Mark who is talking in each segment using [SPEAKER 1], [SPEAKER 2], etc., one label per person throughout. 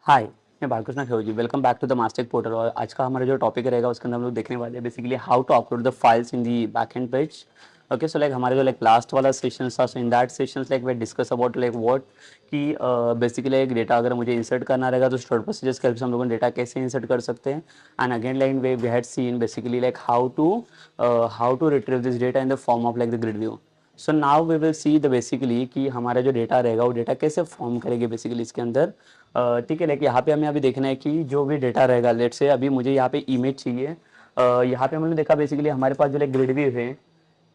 [SPEAKER 1] हाय, मैं Balakrishna Khiroji. Welcome back to the Mastek portal. और आज का हमारा जो टॉपिक रहेगा उसके अंदर हम लोग देखने वाले हैं basically how to upload the files in the back end page. Okay, so like हमारे जो लाइक लास्ट वाला सेशन था, so in that sessions like we discuss about like what कि बेसिकली एक डेटा अगर मुझे इंसर्ट करना रहेगा तो स्टोर प्रोसीजर्स के हेल्प से हम लोगों ने डेटा कैसे इंसर्ट कर सकते हैं। And again like we had seen basically like how to retrieve this data in the form of like the grid view. So now we will see the basically कि हमारा जो डेटा रहेगा वो data कैसे form करेंगे basically इसके अंदर। ठीक है, लाइक यहाँ पे हमें अभी देखना है कि जो भी डेटा रहेगा, लेट से अभी मुझे यहाँ पे इमेज चाहिए। यहाँ पे हमने देखा बेसिकली हमारे पास जो लाइक ग्रिड व्यू है,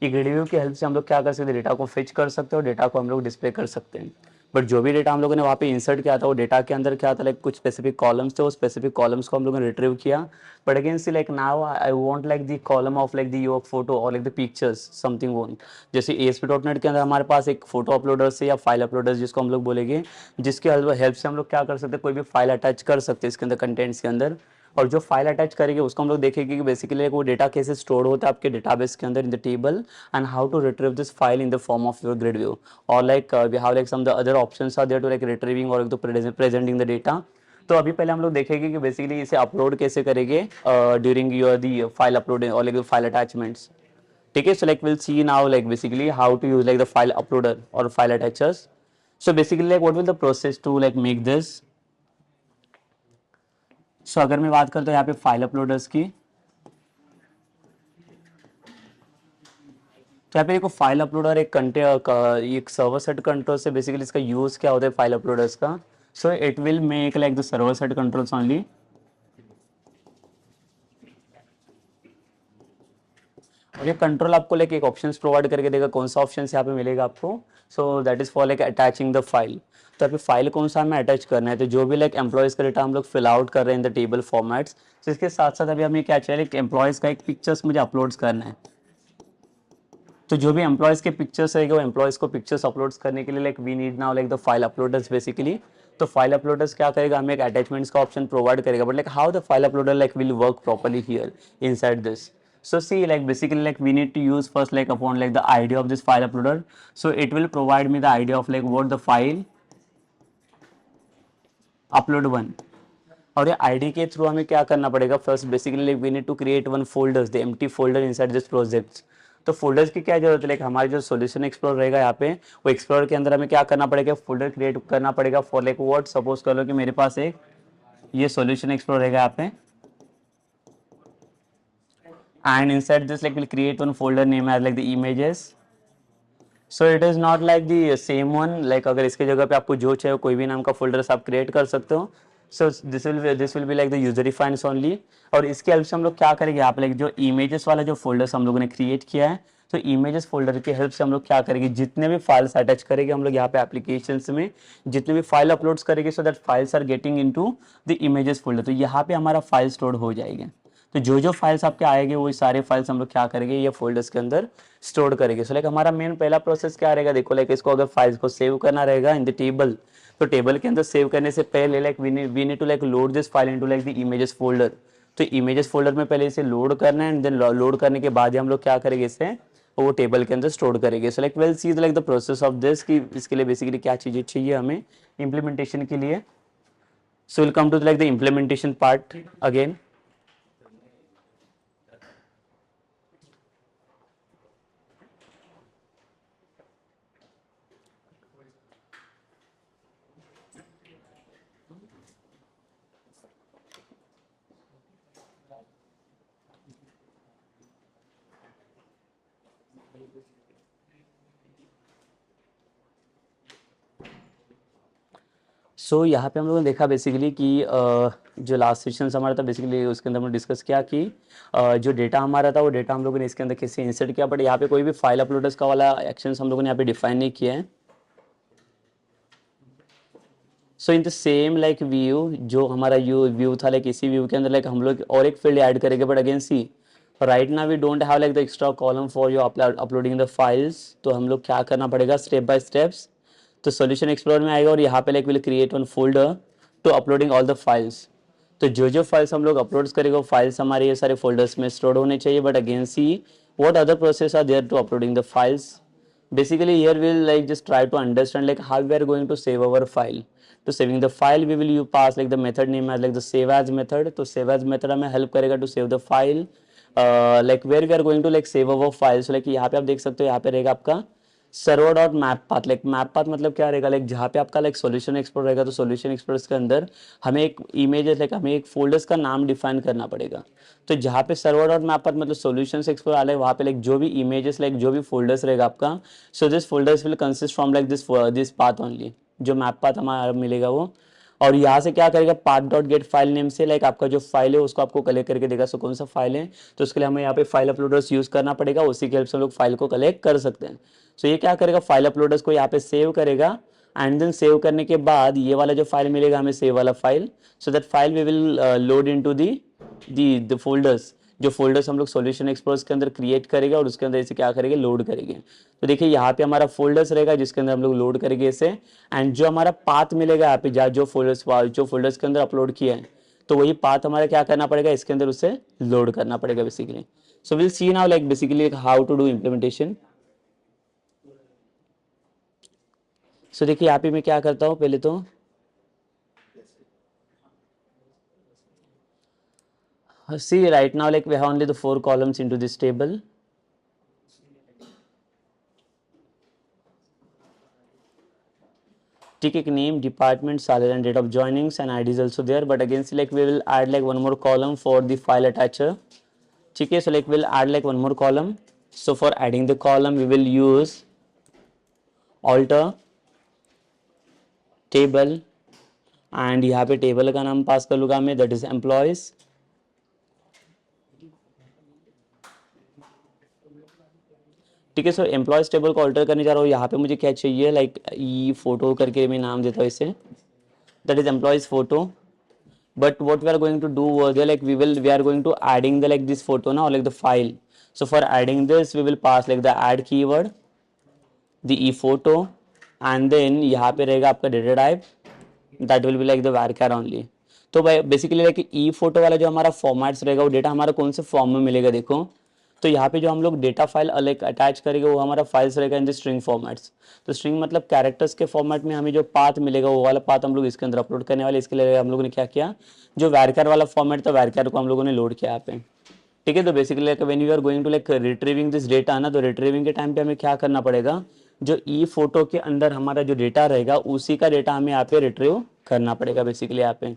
[SPEAKER 1] ये ग्रिड व्यू की हेल्प से हम लोग क्या कर सकते हैं, डेटा को फिच कर सकते हैं और डेटा को हम लोग डिस्प्ले कर सकते हैं। बट जो भी डेटा हम लोगों ने वहाँ पे इंसर्ट किया था वो डेटा के अंदर क्या था, लाइक कुछ स्पेसिफिक कॉलम्स थे, वो स्पेसिफिक कॉलम्स को हम लोगों ने रिट्रीव किया। But again see like now I want like the column of like the your photo और like the pictures something one. जैसे ASP.NET के अंदर हमारे पास एक फोटो अपलोडर्स है या फाइल अपलोडर्स जिसको हम लोग बोलेंगे, जिसके हेल्प से हम लोग क्या कर सकते हैं, कोई भी फाइल अटैच कर सकते हैं इसके अंदर कंटेंट्स के अंदर। और जो फाइल अटैच करेंगे उसको हम लोग देखेंगे कि बेसिकली वो डेटा कैसे स्टोर होता है आपके डेटाबेस के अंदर in the table, and how to retrieve this file in the form of your grid view. और like we have like some the other options are there to like retrieving और presenting the data. तो अभी पहले हम लोग देखेंगे कि basically इसे अपलोड कैसे करेंगे during your the file uploading और लाइक फाइल अटैचमेंट्स। ठीक है, so like will see now like basically how to use like the file uploader और file attachers. So basically like what will the process to like make this. So अगर मैं बात करता हूँ यहाँ पे फाइल अपलोडर्स की, तो यहाँ पे देखो फाइल अपलोडर एक सर्वर साइड कंट्रोल से बेसिकली इसका यूज क्या होता है फाइल अपलोडर्स का। So it will make like the server side controls only. और ये कंट्रोल आपको लाइक एक ऑप्शंस प्रोवाइड करके देगा, कौन सा ऑप्शन यहाँ पे मिलेगा आपको। सो that is for like attaching the file. तो अभी फाइल कौन सा हमें अटैच करना है, तो जो भी लाइक एम्प्लॉयज़ का डेटा हम लोग फिल आउट कर रहे हैं इन द टेबल फॉर्मेट्स, तो इसके साथ साथ अभी हमें क्या चाहिए, एक एम्प्लॉयज़ का एक पिक्चर्स मुझे अपलोड्स करना है। तो जो भी एम्प्लॉयज़ के पिक्चर्स रहेगा वो एम्प्लॉयज़ को पिक्चर्स अपलोड्स करने के लिए like we need now like the file uploaders basically. तो फाइल अपलोडर्स क्या करेगा, हमें एक अटैचमेंट्स का ऑप्शन प्रोवाइड करेगा, but like how the file uploader like will work properly here inside this. So see, like basically like we need to use first like upon like the ID of this file uploader. So it will provide me the ID of like what the file upload one. और ये ID के through हमें क्या करना पड़ेगा, first basically we need to create one folders, the empty folder inside this project. तो folders की क्या जरूरत है, लाइक हमारे जो सॉल्यूशन एक्सप्लोर रहेगा यहाँ पे, वो एक्सप्लोर के अंदर हमें क्या करना पड़ेगा, फोल्डर क्रिएट करना पड़ेगा फॉर लाइक व्हाट। सपोज कर लो कि मेरे पास एक ये सॉल्यूशन एक्सप्लोर रहेगा यहाँ पे, and inside this like we'll create one folder name as like the images. So it is not like the same one, like अगर इसके जगह पे आपको जो चाहिए कोई भी नाम का फोल्डर आप क्रिएट कर सकते हो। So this will be like the user defined only. और इसके हेल्प से हम लोग क्या करेंगे, यहाँ पे लाइक जो इमेजेस वाला जो फोल्डर्स हम लोगों ने क्रिएट किया है, तो इमेजेस फोल्डर की हेल्प से हम लोग क्या करेंगे, जितने भी फाइल्स अटैच करेंगे हम लोग यहाँ पे एप्लीकेशंस में, जितने भी फाइल अपलोड्स करेंगे, so that files are getting into the images folder. तो यहाँ पे हमारा फाइल स्टोर हो जाएगा। तो जो जो फाइल्स आपके आएंगे वो सारे फाइल्स हम लोग क्या करेंगे, ये फोल्डर्स के अंदर स्टोर करेंगे। सो लाइक हमारा मेन पहला प्रोसेस क्या रहेगा, देखो लाइक इसको अगर फाइल्स को सेव करना रहेगा इन द टेबल, तो टेबल के अंदर सेव करने से पहले like we need to like load this file into like the images folder. तो इमेजेस फोल्डर में पहले इसे लोड करना है, एंड देन लोड करने के बाद ही हम लोग क्या करेंगे, इसे वो टेबल के अंदर स्टोर करेंगे। So like we'll see like the process of this कि इसके लिए बेसिकली क्या चीजें चाहिए हमें इम्प्लीमेंटेशन के लिए। So will come to like the implementation part again. सो यहाँ पे हम लोगों ने देखा बेसिकली कि जो लास्ट सेशन हमारा था बेसिकली उसके अंदर हमने डिस्कस किया कि जो डेटा हमारा था वो डेटा हम लोगों ने इसके अंदर कैसे इंसर्ट किया, बट यहाँ पे कोई भी फाइल अपलोडर्स का वाला एक्शन हम लोगों ने यहाँ पे डिफाइन नहीं किया है। So in the same like view, जो हमारा व्यू था लाइक इसी व्यू के अंदर लाइक हम लोग और एक फील्ड ऐड करेंगे, but again see right now we don't have like the extra column for your uploading the files. तो हम लोग क्या करना पड़ेगा स्टेप बाय स्टेप्स। तो सॉल्यूशन एक्सप्लोर में आएगा और यहाँ पे like will create one folder to uploading all the files. तो जो जो फाइल्स हम लोग अपलोड करेंगे वो फाइल्स हमारे ये सारे फोल्डर्स में स्टोर होने चाहिए, but again see what other process are there to uploading the files. Basically here we'll like just try to understand like how we are going to save our file. To saving the file we will you pass like the method name as like the save as method. तो save as method हमें help करेगा to save the file like where we are going to like save our file. So like यहाँ पे आप देख सकते हो, यहाँ पे रहेगा आपका server dot map path. Like map path मतलब क्या रहेगा, लाइक जहाँ पे आपका लाइक सॉल्यूशन एक्सप्लोर रहेगा, तो सॉल्यूशन एक्सप्लोर के अंदर हमें एक इमेजेस लाइक हमें एक फोल्डर्स का नाम डिफाइन करना पड़ेगा. तो जहाँ पे सर्वर डॉट मैप पाथ मतलब सॉल्यूशन एक्सप्लोर आ रहा है, वहाँ पे लाइक जो भी इमेजेस लाइक जो भी फोल्डर्स रहेगा आपका, so this folders will consist from like this path only. जो मैप पाथ हमारा मिलेगा वो, और यहाँ से क्या करेगा, path dot get file name से लाइक आपका जो फाइल है उसको आपको कलेक्ट करके देगा. सो कौन सा फाइल है, तो उसके लिए हमें यहाँ पे फाइल अपलोडर्स यूज करना पड़ेगा. उसी के हेल्प से हम लोग फाइल को कलेक्ट कर सकते हैं. सो ये क्या करेगा, फाइल अपलोडर्स को यहाँ पे सेव करेगा, एंड देन सेव करने के बाद ये वाला जो फाइल मिलेगा हमें, सेव वाला file, so that file we will load into the folders. जो फोल्डर्स हम लोग सॉल्यूशन एक्सप्लोरर के अंदर क्रिएट करेगा और उसके अंदर इसे क्या करेंगे, लोड करेंगे. तो देखिए यहाँ पे हमारा फोल्डर्स रहेगा जिसके अंदर हम लोग लोड करेंगे इसे, एंड जो हमारा पाथ मिलेगा यहाँ पे जो फोल्डर्स के अंदर अपलोड किया है, तो वही पाथ हमारा क्या करना पड़ेगा, इसके अंदर उसे लोड करना पड़ेगा basically. So will see now like basically how to do implementation. So देखिए यहाँ पे मैं क्या करता हूँ, पहले तो see right now like we have only the 4 columns into this table. ठीक है, name, department, salary and date of joinings and ID is also there, but again see like we will add like one more column for the file attacher. ठीक है, so like we'll add like one more column. So for adding the column we will use alter table, and यहाँ पे table का नाम पास कर लूँगा मैं, that is employees. ठीक है, सो एम्प्लॉयज टेबल को ऑल्टर करने जा रहा हूँ. यहाँ पे मुझे क्या चाहिए, लाइक ई फोटो करके मैं नाम देता हूँ इसे, that is employees photo. but what we are going to do over there, like we are going to adding the like this photo now, like the file. So for adding this we will pass like the add keyword, the e photo, and then यहाँ पे रहेगा आपका data type, that will be like the varchar only. तो basically like ई photo वाला जो हमारा formats रहेगा, वो डेटा हमारा कौन से फॉर्म में मिलेगा देखो. तो यहाँ पे जो हम लोग डेटा फाइल अलग अटैच करेंगे वो हमारा फाइल्स रहेगा इन द स्ट्रिंग फॉर्मेट्स. तो स्ट्रिंग मतलब कैरेक्टर्स के फॉर्मेट में हमें जो पाथ मिलेगा वो वाला पाथ हम लोग इसके अंदर अपलोड करने वाले. इसके लिए हम लोगों ने क्या किया, जो वैरकर वाला फॉर्मेट था वैरकर को हम लोगों ने लोड किया यहाँ पे. ठीक है, तो basically like when you are going to like retrieving this data ना, तो रिट्रीविंग के टाइम पे हमें क्या करना पड़ेगा, जो ई फोटो के अंदर हमारा जो डेटा रहेगा उसी का डेटा हमें यहाँ पे रिट्रीव करना पड़ेगा बेसिकली यहाँ पे.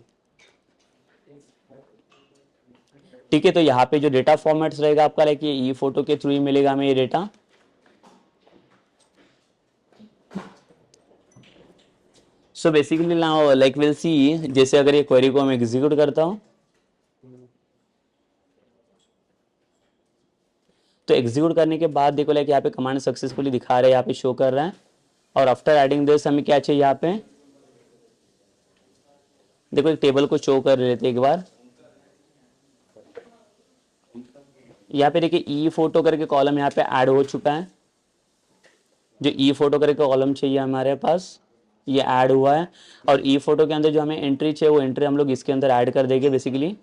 [SPEAKER 1] ठीक है, तो यहाँ पे जो डेटा फॉर्मेट्स रहेगा आपका लाइक ये ई फोटो के थ्रू ही मिलेगा हमें ये data. So basically now like will सी, जैसे अगर ये क्वेरी को हम एग्जीक्यूट करता हूँ, तो एग्जीक्यूट करने के बाद देखो लाइक यहाँ पे कमांड सक्सेसफुली दिखा रहा है, यहाँ पे शो कर रहा है. और आफ्टर एडिंग दिस हमें क्या चाहिए, यहाँ पे देखो एक टेबल को शो कर लेते एक बार. यहाँ पे देखिए ई फोटो करके कॉलम यहाँ पे ऐड हो चुका है. जो ई फोटो करके कॉलम चाहिए हमारे पास ये ऐड हुआ है, और ई फोटो के अंदर जो हमें एंट्री चाहिए वो एंट्री हम लोग इसके अंदर ऐड कर देंगे बेसिकली.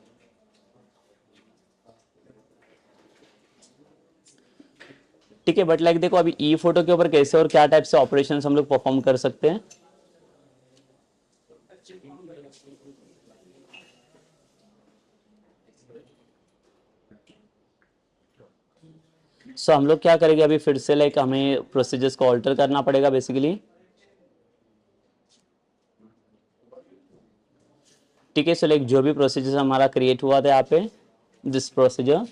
[SPEAKER 1] ठीक है, बट लाइक देखो अभी ई फोटो के ऊपर कैसे और क्या टाइप से ऑपरेशन हम लोग परफॉर्म कर सकते हैं. सो हम लोग क्या करेंगे, अभी फिर से लाइक हमें प्रोसीजर्स को ऑल्टर करना पड़ेगा बेसिकली. ठीक है, सो लाइक जो भी प्रोसीजर हमारा क्रिएट हुआ था यहाँ पे, this procedure,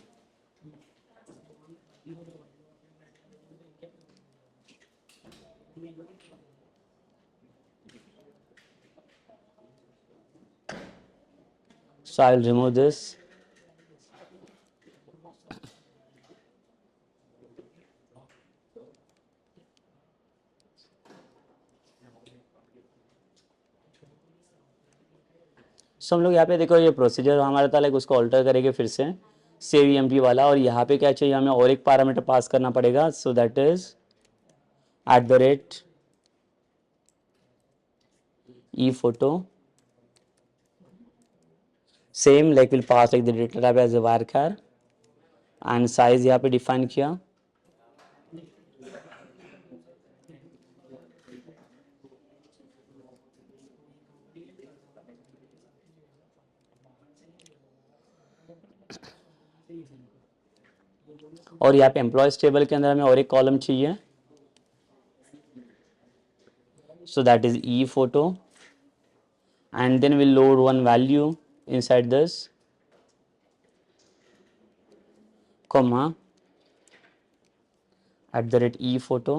[SPEAKER 1] so I'll remove this. सो हम लोग यहाँ पे देखो ये प्रोसीजर हमारा था लाइक उसको ऑल्टर करेंगे फिर से सेव ईएमपी वाला, और यहाँ पे क्या चाहिए हमें, और एक पैरामीटर पास करना पड़ेगा. So that is @ E photo, same like will pass like the data type as a varchar, and size यहाँ पे डिफाइन किया. और यहाँ पे एम्प्लॉयज टेबल के अंदर हमें और एक कॉलम चाहिए, so that is e photo, and then we'll load one value inside this, comma @e photo,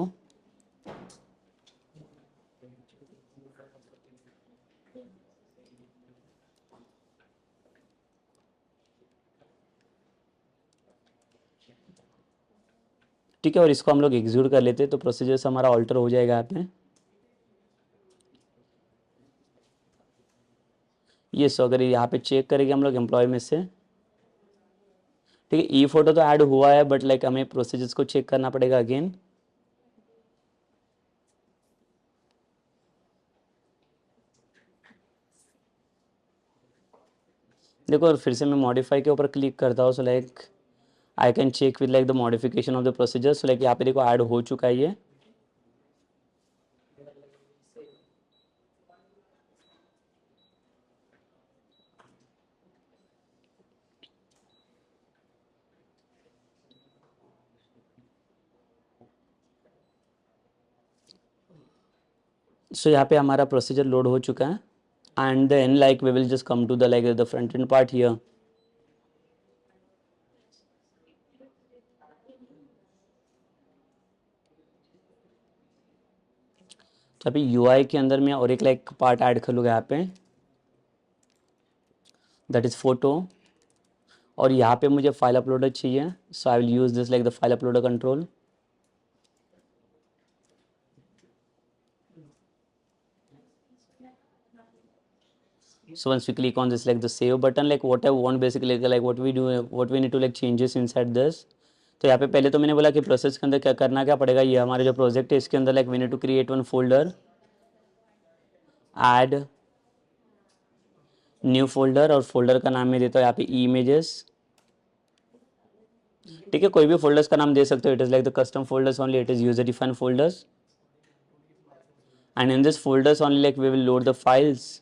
[SPEAKER 1] ठीक है। और इसको हम लोग एग्जीक्यूट कर लेते हैं तो प्रोसीजर्स हमारा ऑल्टर हो जाएगा यहाँ पे। ये सो अगर यहाँ पे चेक करेंगे हम लोग एम्प्लॉय में से, ठीक है, ई फोटो तो ऐड हुआ है, बट लाइक हमें प्रोसीजर्स को चेक करना पड़ेगा अगेन। देखो और फिर से मैं मॉडिफाई के ऊपर क्लिक करता हूँ, so like I can check with like the modification of the procedure. So like यहाँ पे देखो ऐड हो चुका है ये। सो यहाँ पे हमारा प्रोसीजर लोड हो चुका है, and then like we will just come to the like the front end part here. तो अभी यूआई के अंदर मैं और एक लाइक पार्ट ऐड कर लूँगा यहाँ पे, दैट इज फोटो। और यहाँ पे मुझे फाइल अपलोडर चाहिए, so I will use this like the file uploader control. So once we click on this like the save button, like what I want basically like what we do, what we need to like changes inside this। तो यहाँ पे पहले तो मैंने बोला कि process के अंदर क्या करना क्या पड़ेगा, ये हमारे जो प्रोजेक्ट है इसके अंदर like we need to create one folder, add new folder, और फोल्डर का नाम मैं देता हूँ यहाँ पे इमेजेस। ठीक है, कोई भी फोल्डर्स का नाम दे सकते हो, it is like the custom folders only, it is user defined folders, and in this folders only like we will load the files.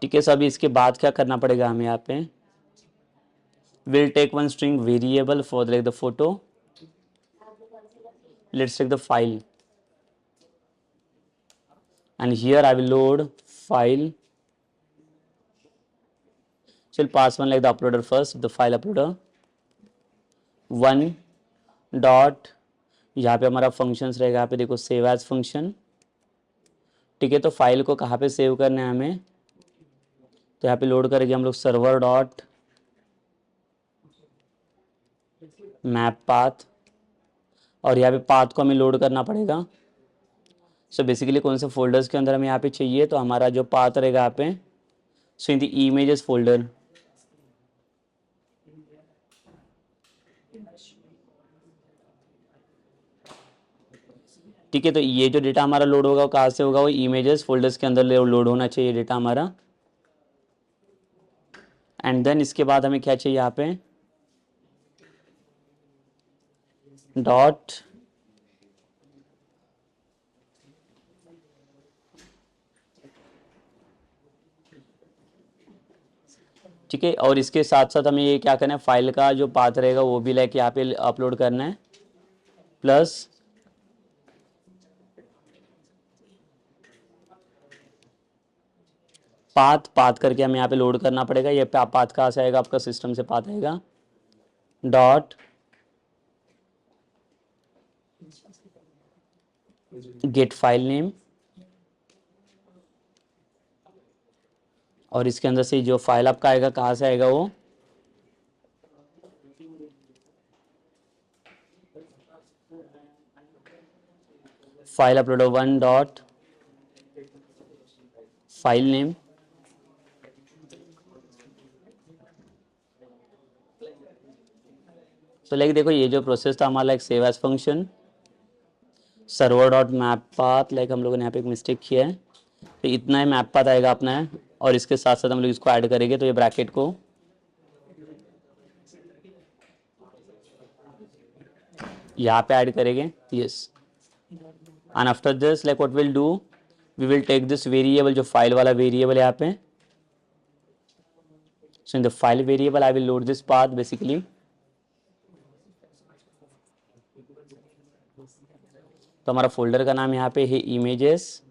[SPEAKER 1] ठीक है, सब इसके बाद क्या करना पड़ेगा हमें यहाँ पे, we'll take one string variable for like the photo, let's take the file, and here I will load file, so we'll pass one like the uploader first, the file uploader one dot, यहाँ पे हमारा functions रहेगा, यहाँ पे देखो save as function. ठीक है, तो फाइल को कहाँ पे सेव करना है हमें, तो यहाँ पे लोड करेंगे हम लोग सर्वर डॉट मैप पाथ, और यहाँ पे पाथ को हमें लोड करना पड़ेगा। सो बेसिकली कौन से फोल्डर्स के अंदर हमें यहाँ पे चाहिए, तो हमारा जो पाथ रहेगा यहाँ पे, so in the images folder. ठीक है, तो ये जो डेटा हमारा लोड होगा वो कहाँ से होगा, वो इमेजेस फोल्डर्स के अंदर लोड होना चाहिए डेटा हमारा। एंड देन इसके बाद हमें क्या चाहिए यहाँ पे, डॉट ठीक है, और इसके साथ साथ हमें ये क्या करना है, फाइल का जो पाथ रहेगा वो भी लाइक यहाँ पे अपलोड करना है, प्लस पाथ पाथ करके हमें यहाँ पे लोड करना पड़ेगा। ये पाथ कहाँ से आएगा, आपका सिस्टम से पाथ आएगा, डॉट गेट फाइल नेम, और इसके अंदर से जो फाइल आपका आएगा कहाँ से आएगा, वो file uploader one dot file name. तो लाइक देखो ये जो प्रोसेस था हमारा like save as function, server dot map path, like हम लोगों ने यहाँ पे एक मिस्टेक किया है, तो इतना ही मैप पाथ आएगा अपना है, और इसके साथ साथ हम लोग इसको ऐड करेंगे, तो ये ब्रैकेट को यहाँ पे ऐड करेंगे, yes. And after this like what will do, we will take this variable, जो फाइल वाला वेरिएबल यहाँ पे. So in the file variable I will load this path basically. तो हमारा फोल्डर का नाम यहाँ पे है इमेजेस.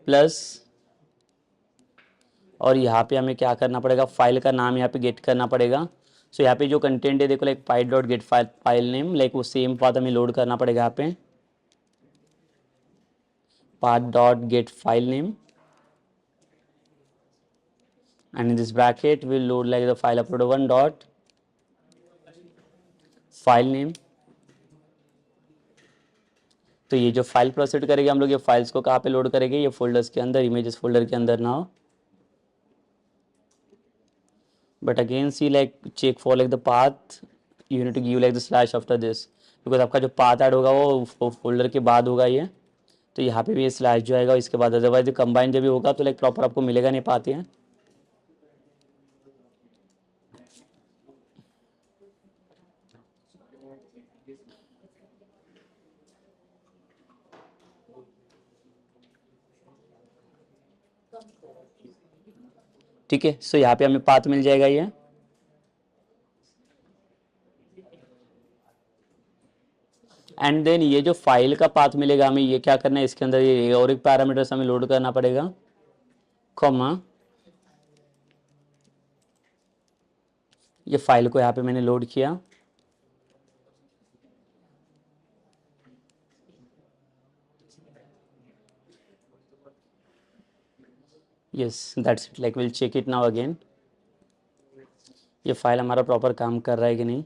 [SPEAKER 1] प्लस, और यहाँ पे हमें क्या करना पड़ेगा, फाइल का नाम यहाँ पे गेट करना पड़ेगा. सो यहाँ पे जो कंटेंट है देखो लाइक पाइट dot get file name, like वो सेम पाथ हमें लोड करना पड़ेगा यहाँ पे. path dot get file name, and in this bracket we'll load like the file uploader one dot file name. तो ये जो फाइल प्रोसीड करेंगे हम लोग, ये फाइल्स को कहाँ पे लोड करेंगे, ये फोल्डर्स के अंदर, इमेजेस फोल्डर के अंदर ना. But again see like check for like the path, you need to give like the slash after this, because आपका जो पाथ ऐड होगा वो फोल्डर के बाद होगा ये. तो यहाँ पे भी ये स्लैश जो आएगा इसके बाद, अदरवाइज कंबाइन जब भी होगा तो लाइक प्रॉपर आपको मिलेगा नहीं पाते हैं. ठीक है, सो यहाँ पे हमें पाथ मिल जाएगा ये. एंड देन ये जो फाइल का पाथ मिलेगा हमें, ये क्या करना है, इसके अंदर ये और एक पैरामीटर्स हमें लोड करना पड़ेगा, कॉमा. ये फाइल को यहाँ पे मैंने लोड किया. Yes that's it, like will check it now again, ये फाइल हमारा प्रॉपर काम कर रहा है कि नहीं.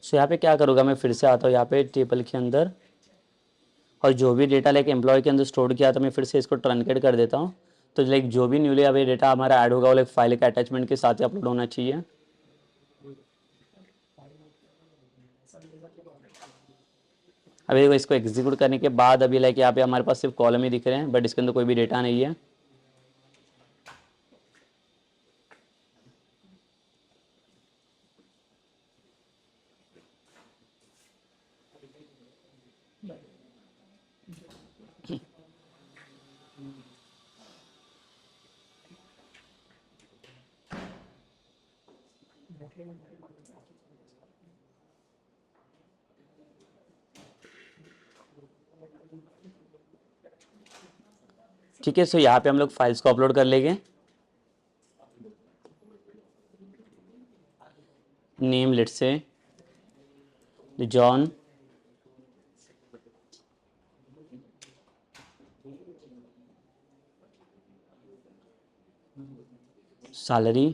[SPEAKER 1] सो यहाँ पे क्या करूँगा, मैं फिर से आता हूँ यहाँ पे टेबल के अंदर, और जो भी डेटा लाइक एम्प्लॉय के अंदर स्टोर किया था मैं फिर से इसको ट्रंकेट कर देता हूँ. तो लाइक जो भी न्यूली अभी डेटा हमारा ऐड होगा वो लाइक फाइल के अटैचमेंट के साथ ही अपलोड होना चाहिए. अभी देखो इसको एग्जीक्यूट करने के बाद अभी लाइक यहाँ पे हमारे पास सिर्फ कॉलम ही दिख रहे हैं, बट इसके अंदर कोई भी डेटा नहीं है. ठीक है, सो यहाँ पे हम लोग फाइल्स को अपलोड कर लेंगे. Name let's say John, salary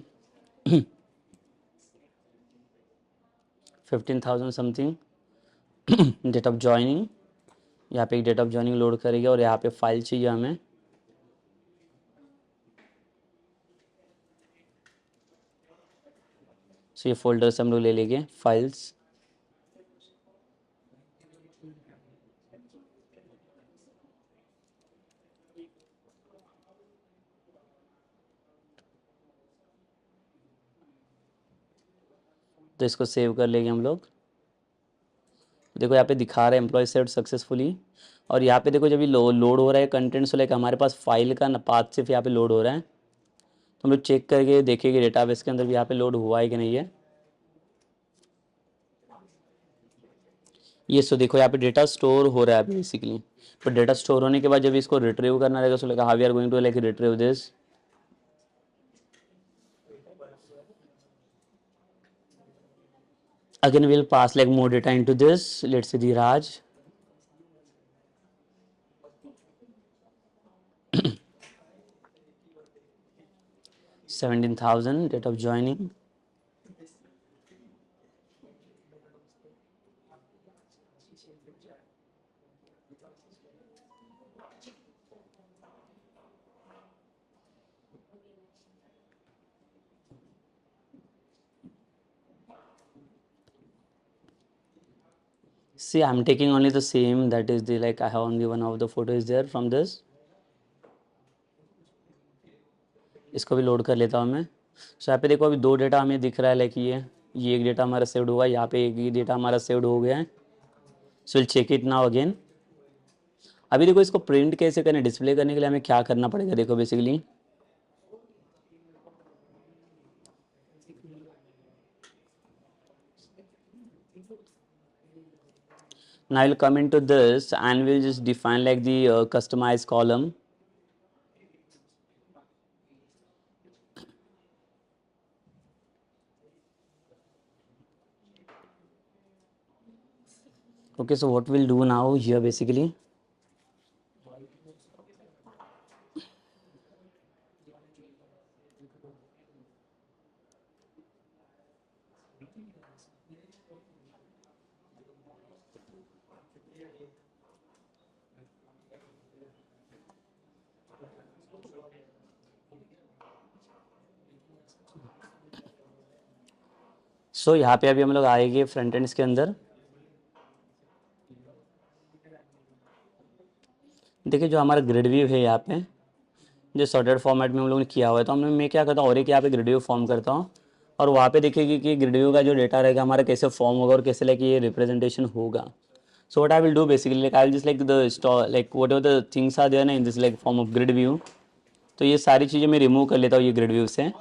[SPEAKER 1] 15,000 something, date of joining, यहाँ पे एक डेट ऑफ ज्वाइनिंग लोड करेंगे, और यहाँ पे फाइल चाहिए हमें. सो ये फोल्डर से हम लोग ले लेंगे फाइल्स. तो इसको सेव कर लेंगे हम लोग. देखो यहाँ पे दिखा रहा है एम्प्लॉय सेव्ड सक्सेसफुली, और यहाँ पे देखो जब ये लोड हो रहा है कंटेंट, सो लाइक हमारे पास फाइल का पाथ सिर्फ यहाँ पे लोड हो रहा है. तो हम लोग चेक करके देखेंगे डेटाबेस के अंदर भी यहाँ पे लोड हुआ है कि नहीं है. ये सो देखो यहाँ पे डेटा स्टोर हो रहा है अभी बेसिकली, बट डेटा स्टोर होने के बाद जब इसको रिट्रीव करना रहेगा, so like how we are going to like retrieve this. Again we'll pass like more data into this, let's say the Raj. 17,000 date of joining. See, I'm taking only the same, that is the like I have only one of the photo is there from this. इसको भी load कर लेता हूँ मैं. सो यहाँ पे देखो अभी दो डेटा हमें दिख रहा है, लाइक ये एक डेटा हमारा सेव्ड हुआ है, यहाँ पे एक ही डेटा हमारा सेव्ड हो गया है. So will check it now again. अभी देखो इसको प्रिंट कैसे करना है, डिस्प्ले करने के लिए हमें क्या करना पड़ेगा, देखो basically now I will come into this and we'll just define like the customized column. Okay, so what we'll do now here basically, सो यहाँ पे अभी हम लोग आएंगे फ्रंट एंड्स के अंदर. देखिए जो हमारा ग्रिड व्यू है यहाँ पे, जो सॉर्टेड फॉर्मेट में हम लोगों ने किया हुआ है, तो मैं क्या करता हूँ और एक यहाँ पे ग्रिड व्यू फॉर्म करता हूँ, और वहाँ पे देखिए कि ग्रिड व्यू का जो डेटा रहेगा हमारा कैसे फॉर्म होगा और कैसे लाइक ये रिप्रेजेंटेशन होगा. So what I will do basically, like I will just like the like whatever the things are there ना in this like form of grid view, तो ये सारी चीज़ें मैं रिमूव कर लेता हूँ ये ग्रिड व्यू से.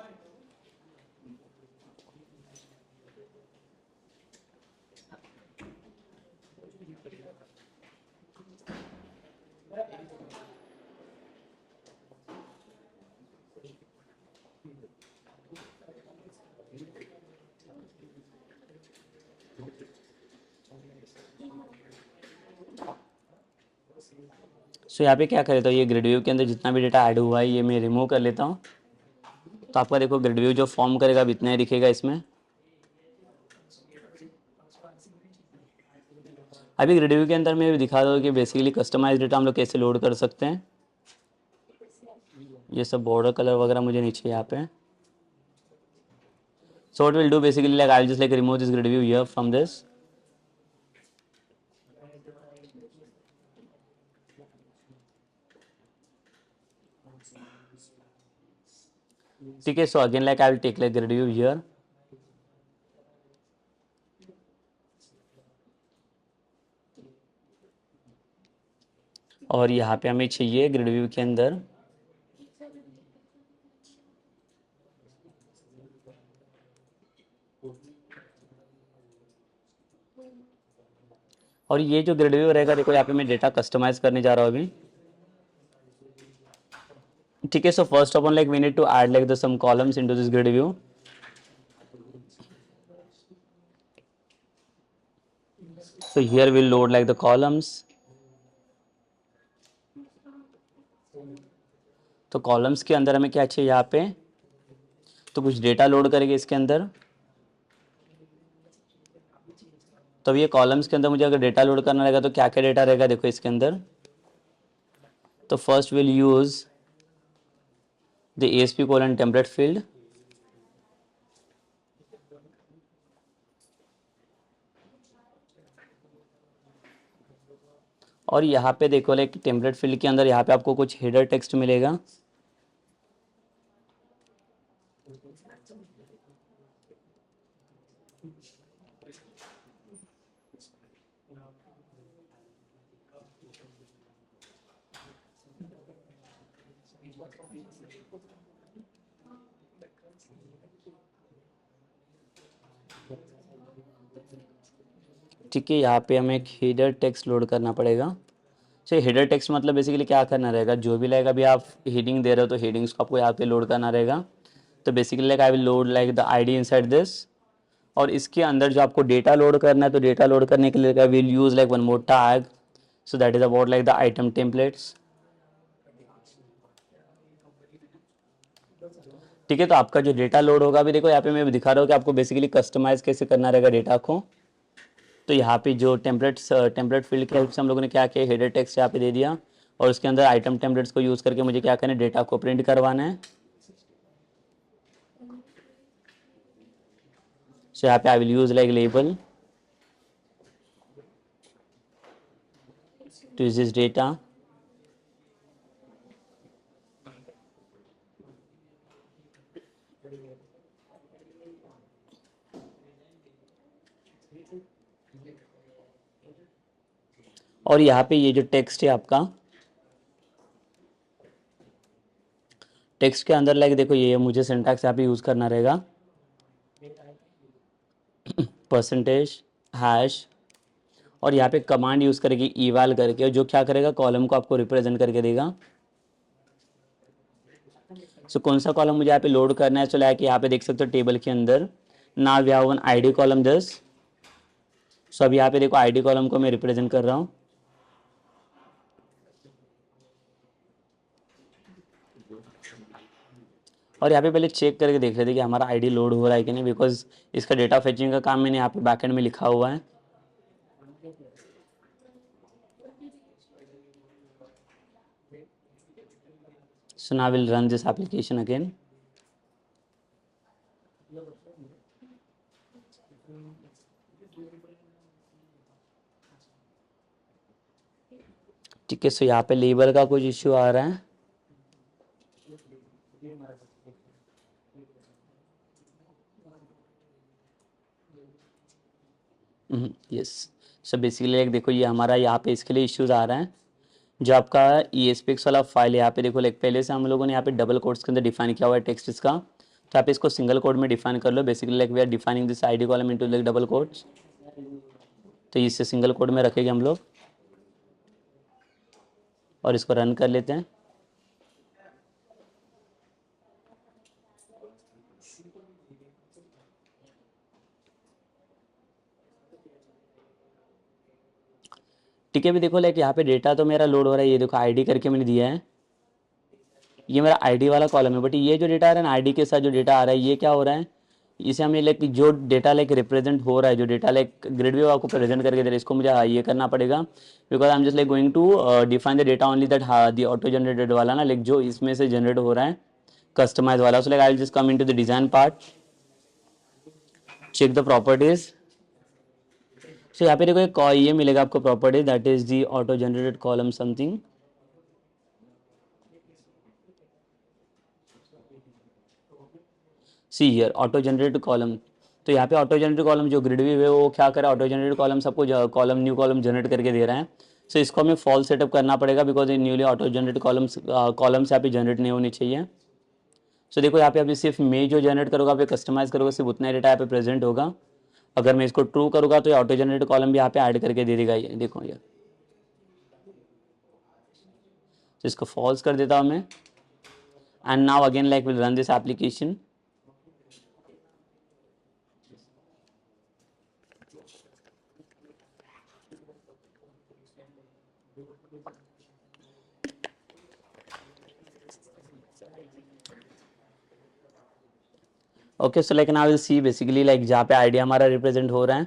[SPEAKER 1] सो यहाँ पे क्या कर लेता हूँ, ये ग्रिड व्यू के अंदर जितना भी डेटा ऐड हुआ है ये मैं रिमूव कर लेता हूँ. तो आपका देखो ग्रिड व्यू जो फॉर्म करेगा अब इतना ही दिखेगा इसमें. अभी ग्रिड व्यू के अंदर मैं दिखा दूँ कि बेसिकली कस्टमाइज डेटा हम लोग कैसे लोड कर सकते हैं. ये सब बॉर्डर कलर वगैरह मुझे नीचे यहाँ पे. So what we'll do basically, like I'll just like remove this grid view here from this. Okay, so again like I will take like grid view here. और यहाँ पे हमें चाहिए ग्रिड व्यू के अंदर और ये जो ग्रिड व्यू रहेगा, देखो यहाँ पे मैं डेटा कस्टमाइज करने जा रहा हूँ अभी. ठीक है, so first of all like we need to add like the some columns into this grid view. So here we'll load like the columns. तो कॉलम्स के अंदर हमें क्या चाहिए यहाँ पे, तो कुछ डेटा लोड करेंगे इसके अंदर. तो ये कॉलम्स के अंदर मुझे अगर डेटा लोड करना रहेगा तो क्या क्या डेटा रहेगा देखो इसके अंदर. तो first will use the ASP colon template field. और यहाँ पे देखो लाइक टेम्पलेट फील्ड के अंदर यहाँ पे आपको कुछ हेडर टेक्स्ट मिलेगा. ठीक है, यहाँ पे हमें एक हेडर टेक्स्ट लोड करना पड़ेगा. सो हेडर टेक्स्ट मतलब बेसिकली क्या करना रहेगा, जो भी रहेगा अभी आप हेडिंग दे रहे हो तो हेडिंग्स को आपको यहाँ पे लोड करना रहेगा. तो basically like I will load like the ID inside this. और इसके अंदर जो आपको डेटा लोड करना है, तो डेटा लोड करने के लिए will use like one more tag. So that is about like the item templates. ठीक है, तो आपका जो डेटा लोड होगा अभी देखो यहाँ पे मैं दिखा रहा हूँ कि आपको बेसिकली कस्टमाइज कैसे करना रहेगा डेटा को. तो यहाँ पे जो टेम्पलेट फील्ड के हेल्प से हम लोगों ने क्या किया, हेडर टेक्स्ट यहाँ पे दे दिया और उसके अंदर आइटम टेम्पलेट्स को यूज़ करके मुझे क्या करना है, डेटा को प्रिंट करवाना है. सो यहाँ पे आई will use like label. to use this data. और यहाँ पे ये जो टेक्स्ट है आपका, टेक्स्ट के अंदर लाइक देखो ये मुझे सिंटैक्स यहाँ पे यूज़ करना रहेगा, परसेंटेज हैश, और यहाँ पे कमांड यूज़ करेगी इवाल करके, जो क्या करेगा कॉलम को आपको रिप्रेजेंट करके देगा। सो कौन सा कॉलम मुझे यहाँ पे लोड करना है, चलो यहाँ पे देख सकते हो टेबल के अंदर now we have one ID column this. सो अब यहाँ पे देखो आईडी कॉलम को मैं रिप्रेजेंट कर रहा हूँ। और यहाँ पे पहले चेक करके देख लेते कि हमारा आईडी लोड हो रहा है कि नहीं, बिकॉज इसका डेटा फेचिंग का काम मैंने यहाँ पे बैकएंड में लिखा हुआ है। So now we'll run this application again. ठीक है, सो यहाँ पे लेबल का कुछ इश्यू आ रहा है। यस, सो बेसिकली लाइक देखो ये हमारा यहाँ पे इसके लिए इश्यूज आ रहा है। जो आपका ESPX वाला फाइल है यहाँ पे देखो लाइक पहले से हम लोगों ने यहाँ पे डबल कोट्स के अंदर डिफाइन किया हुआ है टेक्स्ट इसका, तो आप इसको सिंगल कोड में डिफाइन कर लो। Basically like we are defining this ID column into like double quotes, तो इससे सिंगल कोड में रखेंगे हम लोग और इसको रन कर लेते हैं। ठीक है, अभी देखो लाइक यहाँ पे डेटा तो मेरा लोड हो रहा है, ये देखो आईडी करके मैंने दिया है, ये मेरा आईडी वाला कॉलम है। बट ये जो डेटा आ रहा है ना आईडी के साथ जो डेटा आ रहा है ये क्या हो रहा है, इसे हमें लाइक जो डेटा लाइक रिप्रेजेंट हो रहा है, जो डेटा लाइक ग्रिड व्यू आपको प्रेजेंट करके दे रहा है, इसको मुझे ये करना पड़ेगा। Because I am just like going to define the data only that the auto generated वाला ना, लाइक जो इसमें से जनरेट हो रहा है कस्टमाइज वाला। So like I will just come into the design part, check the properties. सो यहाँ पे देखो एक ये मिलेगा आपको property, that is the auto generated column something. See here auto generated column, तो यहाँ पे ऑटो जनरेटेड कॉलम जो ग्रिड व्यू है वो क्या करे, ऑटो जनरेटेड कॉलम सबको कॉलम न्यू कॉलम जनरेट करके दे रहा है। सो इसको हमें फॉल्स सेटअप करना पड़ेगा, बिकॉज ये न्यूली ऑटो जनरेटेड कॉलम्स यहाँ पे जनरेट नहीं होनी चाहिए। सो देखो यहाँ पे अभी सिर्फ मैं जो जनरेट करूँगा, पे कस्टमाइज करूँगा, सिर्फ उतना ही डेटा यहाँ पे प्रेजेंट होगा। अगर मैं इसको ट्रू करूँगा तो ये ऑटो जनरेटेड कॉलम भी यहाँ पे ऐड करके दे देगा, ये देखो ये। तो इसको फॉल्स कर देता हूँ मैं, and now again like will run this application. Okay, so like now will see basically like जहाँ पे आईडी हमारा रिप्रेजेंट हो रहा है,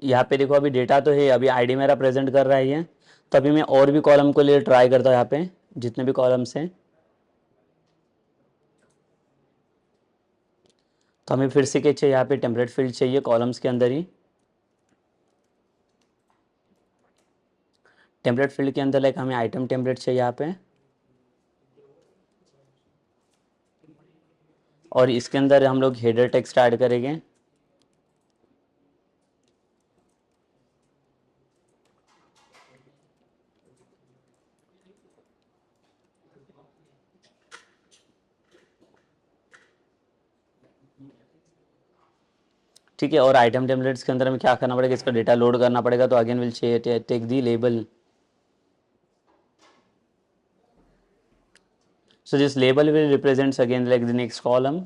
[SPEAKER 1] यहाँ पे देखो अभी डेटा तो है, अभी आईडी मेरा प्रेजेंट कर रहा है ये। तो अभी मैं और भी कॉलम को लिए ट्राई करता हूँ, यहाँ पे जितने भी कॉलम्स हैं। तो हमें फिर से क्या चाहिए, यहाँ पे टेम्पलेट फील्ड चाहिए कॉलम्स के अंदर ही। टेम्पलेट फील्ड के अंदर लाइक हमें आइटम टेम्पलेट चाहिए यहाँ पे, और इसके अंदर हम लोग हेडर टेक्स्ट ऐड करेंगे। ठीक है, और आइटम टेम्पलेट्स के अंदर हमें क्या करना पड़ेगा, इसका डेटा लोड करना पड़ेगा। तो again will take the label. So this label will represents again like the next column.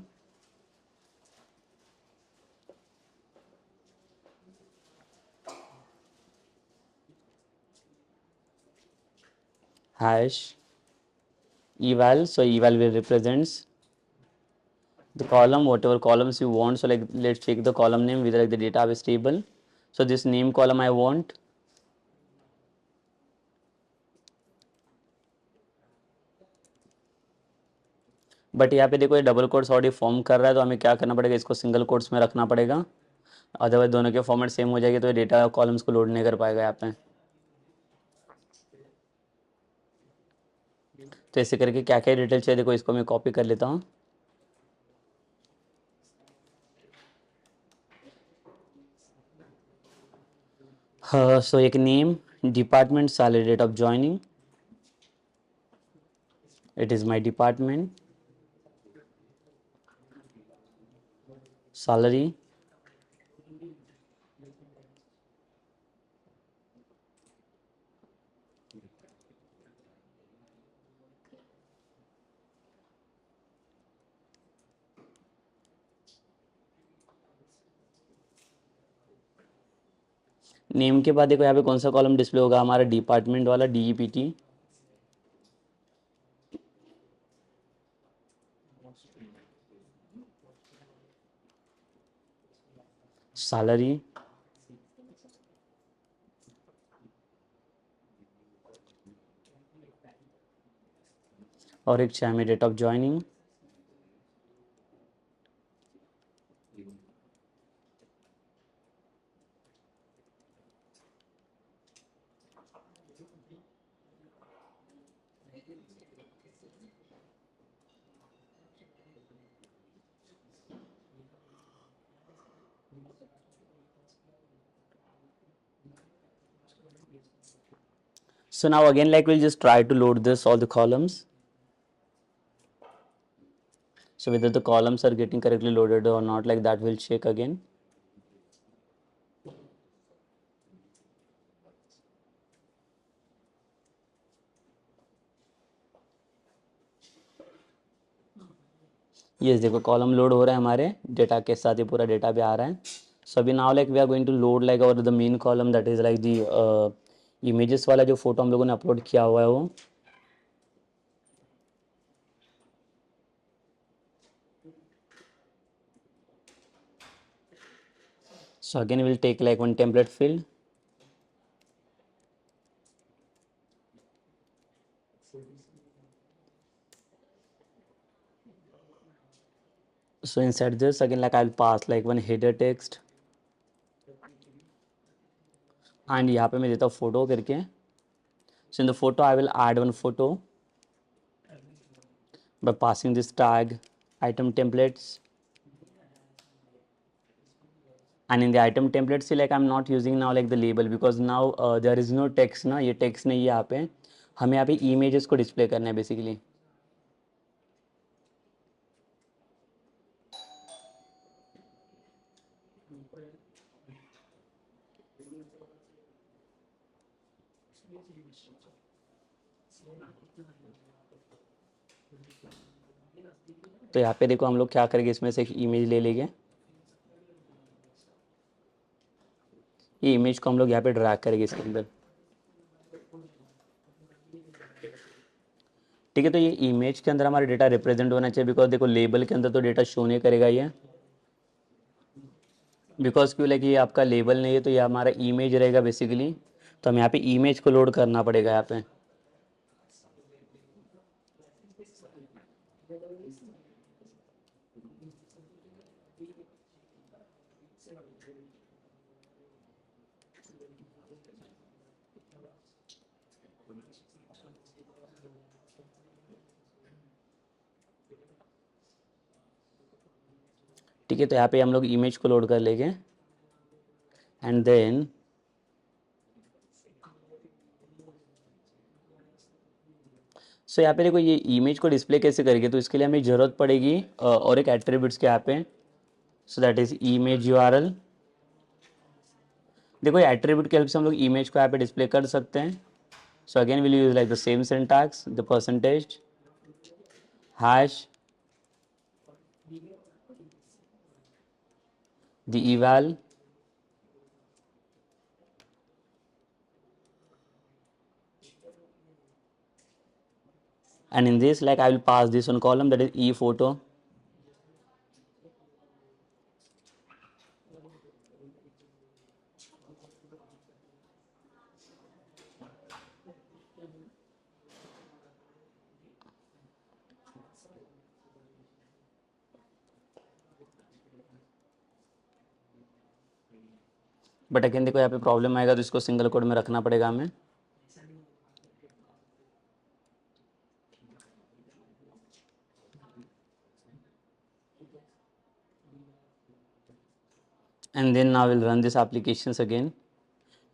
[SPEAKER 1] Hash eval, so eval will represents the column, whatever columns you want. So like let's check the column name with like the database table. So this name column I want, but यहाँ पे देखो ये double quotes already form कर रहा है, तो हमें क्या करना पड़ेगा, इसको सिंगल कोट्स में रखना पड़ेगा। अदरवाइज दोनों के फॉर्मेट सेम हो जाएगी तो डेटा कॉलम्स को लोड नहीं कर पाएगा यहाँ पे। तो ऐसे करके क्या क्या डिटेल चाहिए देखो, इसको मैं कॉपी कर लेता हूँ। हाँ, सो एक name, department, salary, date of joining, it is my department, salary, name के बाद देखो यहाँ पे कौन सा कॉलम डिस्प्ले होगा, हमारा डिपार्टमेंट वाला, DEPT, सैलरी, और एक चाहिए date of joining. So now again, like we'll just try to load this all the columns. So whether the columns are getting correctly loaded or not, like that will check again. Yes, देखो column load हो रहा है हमारे data के साथ, ये पूरा data भी आ रहा है। सो अभी now like we are going to load like और the main column that is like the images वाला जो फोटो हम लोगों ने अपलोड किया हुआ है वो। So again we'll take like one template field. So inside this again like I'll pass like one header text and यहाँ पे मैं देता हूँ photo करके. So in the photo I will add one photo by passing this tag item templates. And in the item template see like I'm not using now like the label because now there is no text ना, ये text नहीं है यहाँ पे, हमें यहाँ पे images को display करना है basically. तो यहाँ पे देखो हम लोग क्या करेंगे, इसमें से एक इमेज ले लेंगे, ये इमेज को हम लोग यहाँ पे ड्रैग करेंगे इसके अंदर। ठीक है, तो ये इमेज के अंदर हमारा डेटा रिप्रेजेंट होना चाहिए बिकॉज देखो लेबल के अंदर तो डेटा शो नहीं करेगा ये, बिकॉज क्यों लाइक ये आपका लेबल नहीं है तो ये हमारा इमेज रहेगा बेसिकली, तो हम यहाँ पे इमेज को लोड करना पड़ेगा यहाँ पे। ठीक है, तो यहाँ पे हम लोग इमेज को लोड कर लेंगे एंड देन सो यहाँ पे देखो ये इमेज को डिस्प्ले कैसे करेंगे, तो इसके लिए हमें ज़रूरत पड़ेगी और एक एट्रीब्यूट्स के यहाँ पे, सो दैट इज इमेज URL। देखो ये एट्रीब्यूट के हेल्प से हम लोग इमेज को यहाँ पे डिस्प्ले कर सकते हैं। So again will use like the same syntax, the percentage hash the eval and in this like I will pass this one column that is ePhoto. But again देखो यहाँ पे प्रॉब्लम आएगा तो इसको सिंगल कोड में रखना पड़ेगा हमें। And then now we'll run this applications again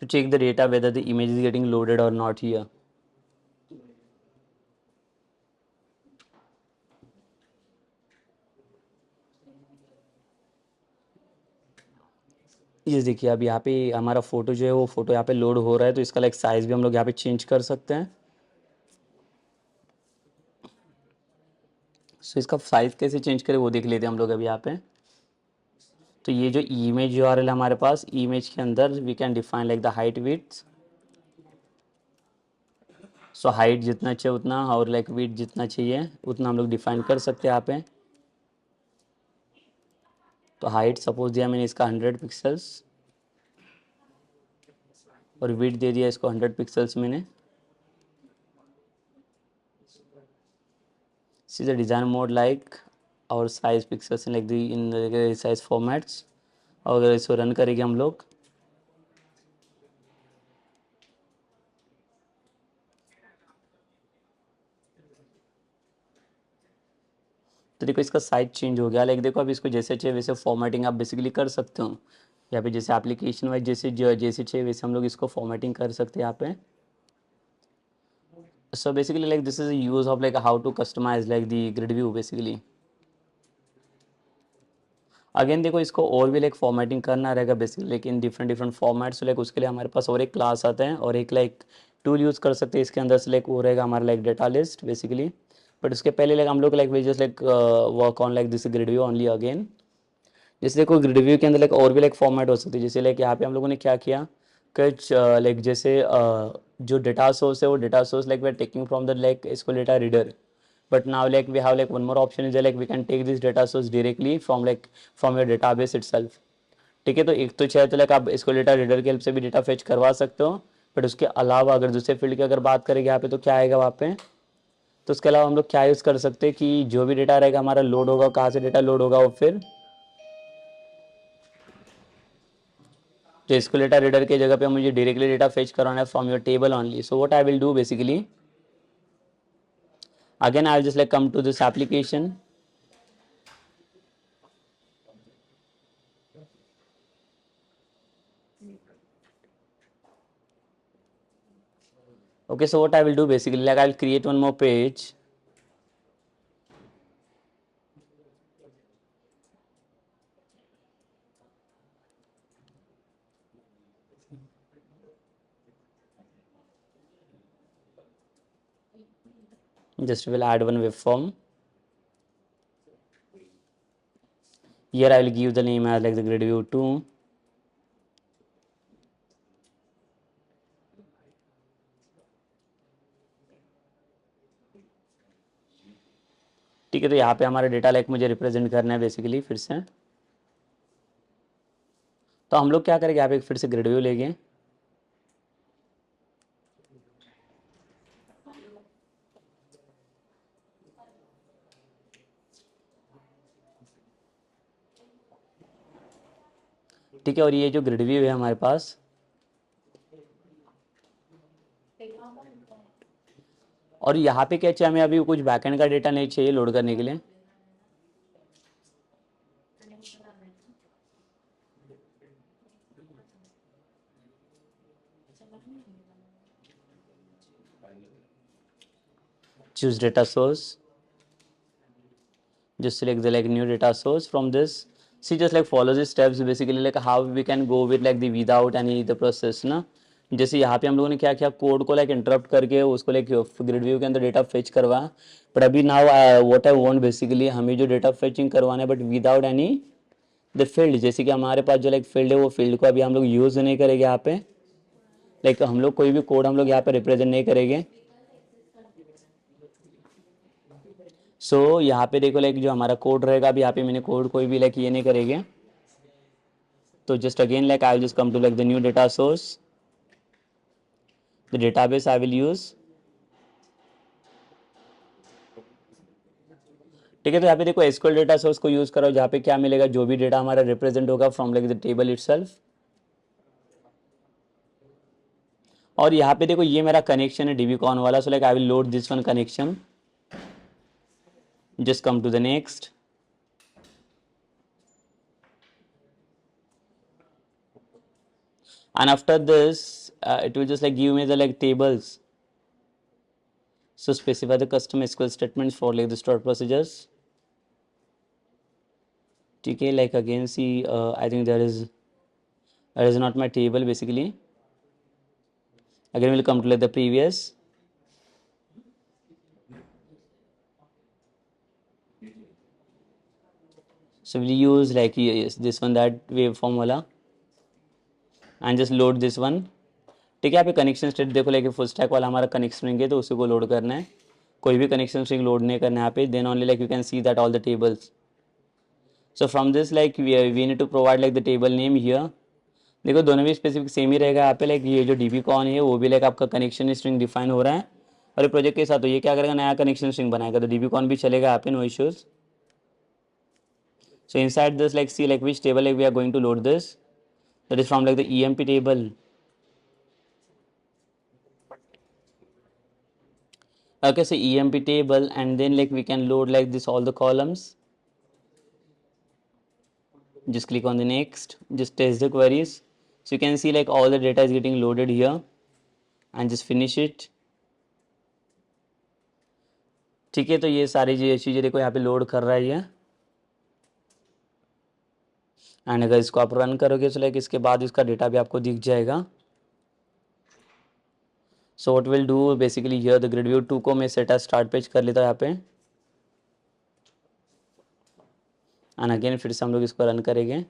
[SPEAKER 1] to check the data whether the image is getting loaded or not here. ये देखिए अब यहाँ पे हमारा फोटो जो है वो फोटो यहाँ पे लोड हो रहा है, तो इसका लाइक साइज भी हम लोग यहाँ पे चेंज कर सकते हैं। सो इसका साइज कैसे चेंज करें वो देख लेते हैं हम लोग अभी यहाँ पे। तो ये जो इमेज यूआरएल हमारे पास, इमेज के अंदर we can define like the height width. So height जितना चाहिए उतना और लाइक विड्थ जितना चाहिए उतना हम लोग डिफाइन कर सकते हैं यहाँ पे। तो हाइट सपोज दिया मैंने इसका 100 पिक्सल्स और विड्थ दे दिया इसको 100 पिक्सल्स मैंने। See the design mode like our size pixels in like the in the size formats। और अगर इसको रन करेंगे हम लोग तो देखो इसका साइज चेंज हो गया। लाइक देखो अब इसको जैसे चाहिए वैसे फॉर्मेटिंग आप बेसिकली कर सकते हो यहाँ पे। जैसे एप्लीकेशन वाइज जैसे चाहिए वैसे हम लोग इसको फॉर्मेटिंग कर सकते हैं यहाँ पे। So basically like this is a use of like how to customize like the grid view basically। Again देखो इसको और भी लाइक फॉर्मेटिंग करना रहेगा basically like in different formats. Like उसके लिए हमारे पास और एक क्लास आता है और एक लाइक टूल यूज़ कर सकते हैं इसके अंदर से। लाइक वो रहेगा हमारा like data list basically. But उसके पहले लाइक हम लोग like we just like work on like this grid view only again. जैसे देखो ग्रिड व्यू के अंदर लाइक और भी लाइक फॉर्मेट हो सकती है। जैसे लाइक यहाँ पे हम लोगों ने क्या किया कुछ लाइक जैसे जो डेटा सोर्स है वो data source like we are taking from the like इसको data reader. But now like we have like one more option is that like we can take this data source directly from your database itself। ठीक है, तो एक तो चाहे तो like आप इसको डेटा रीडर की हेल्प से भी डेटा फेच करवा सकते हो। बट उसके अलावा अगर दूसरे फील्ड की अगर बात करेंगे यहाँ पे तो क्या आएगा वहाँ पे। तो उसके अलावा हम लोग क्या यूज़ कर सकते हैं कि जो भी डेटा रहेगा हमारा लोड होगा, कहाँ से डेटा लोड होगा वो फिर जो इसको डेटा रीडर की जगह पे मुझे डायरेक्टली डेटा फेच करवाना है from your table only. So what I will do basically again I'll just like come to this application। Okay, so what I will do basically like I'll create one more page। Just will add one web form। Here I will give the name as like the grid view 2। ठीक है, तो यहाँ पे हमारा data like मुझे represent करना है basically फिर से। तो हम लोग क्या करेंगे यहाँ पे फिर से ग्रिड व्यू लेंगे। ठीक है, और ये जो ग्रिड व्यू है हमारे पास और यहाँ पे क्या चाहिए हमें अभी कुछ बैकएंड का डेटा नहीं चाहिए लोड करने के लिए। choose data source, just select the like new data source from this। see just like follow the steps basically like how we can go with like the without any the process ना। जैसे यहाँ पे हम लोगों ने क्या किया code को लाइक इंटरप्ट करके उसको लाइक ग्रिड व्यू के अंदर डेटा फेच करवा। बट अभी now what I want basically हमें जो डेटा फेचिंग करवाना है but without any the field. जैसे कि हमारे पास जो लाइक फील्ड है वो फील्ड को अभी हम लोग यूज़ नहीं करेंगे यहाँ पे। लाइक हम लोग कोई भी कोड हम लोग यहाँ पे रिप्रेजेंट नहीं करेंगे। सो यहाँ पे देखो लाइक जो हमारा कोड रहेगा अभी यहाँ पे मैंने कोड कोई भी लाइक ये नहीं करेंगे। तो just again like I will just come to like the new data source, the database I will use. ठीक है, तो यहाँ पे देखो एसक्यूएल डेटा सोर्स को यूज करो जहाँ पे क्या मिलेगा जो भी डेटा हमारा रिप्रेजेंट होगा from like the table itself. और यहाँ पे देखो ये मेरा कनेक्शन है DBCon वाला, so like I will load this one connection, just come to the next, and after this it will just like give me the like tables. So specify the custom SQL statements for like the stored procedures. Okay, like again see I think there is not my table basically. Again we'll come to like the previous. So we'll use like yes, this one, that waveform wala, and just load this one. ठीक है, यहाँ पे connection state देखो, like full stack वाला हमारा connection string है तो उसी को लोड करना है, कोई भी कनेक्शन स्ट्रिंग लोड नहीं करना है यहाँ पे. Then only like you can see that all the tables. So from this like we need to provide like the table name here. देखो दोनों भी स्पेसिफिक सेम ही रहेगा यहाँ पे. लाइक ये जो DBCon है वो भी लाइक आपका कनेक्शन स्ट्रिंग डिफाइन हो रहा है और ये प्रोजेक्ट के साथ. तो ये क्या करेगा, नया कनेक्शन स्ट्रिंग बनाएगा, तो DBCon भी चलेगा यहाँ पे, no issues. So inside this like see like which table like we are going to load this, that is from like the EMP table. Okay, so EMP table, and then like we can load like this all the columns. Just click on the next, just test the queries. So you can see like all the data is getting loaded here, and just finish it. ठीक है, तो ये सारी चीज़ें देखो यहाँ पे load कर रहा है ये. एंड अगर इसको आप रन करोगे तो लाइक इसके बाद इसका डेटा भी आपको दिख जाएगा. So what will do basically here the grid view 2 को मैं सेट एज स्टार्ट पेज कर लेता हूँ यहाँ पे. एंड अगेन फिर से हम लोग इसको रन करेंगे.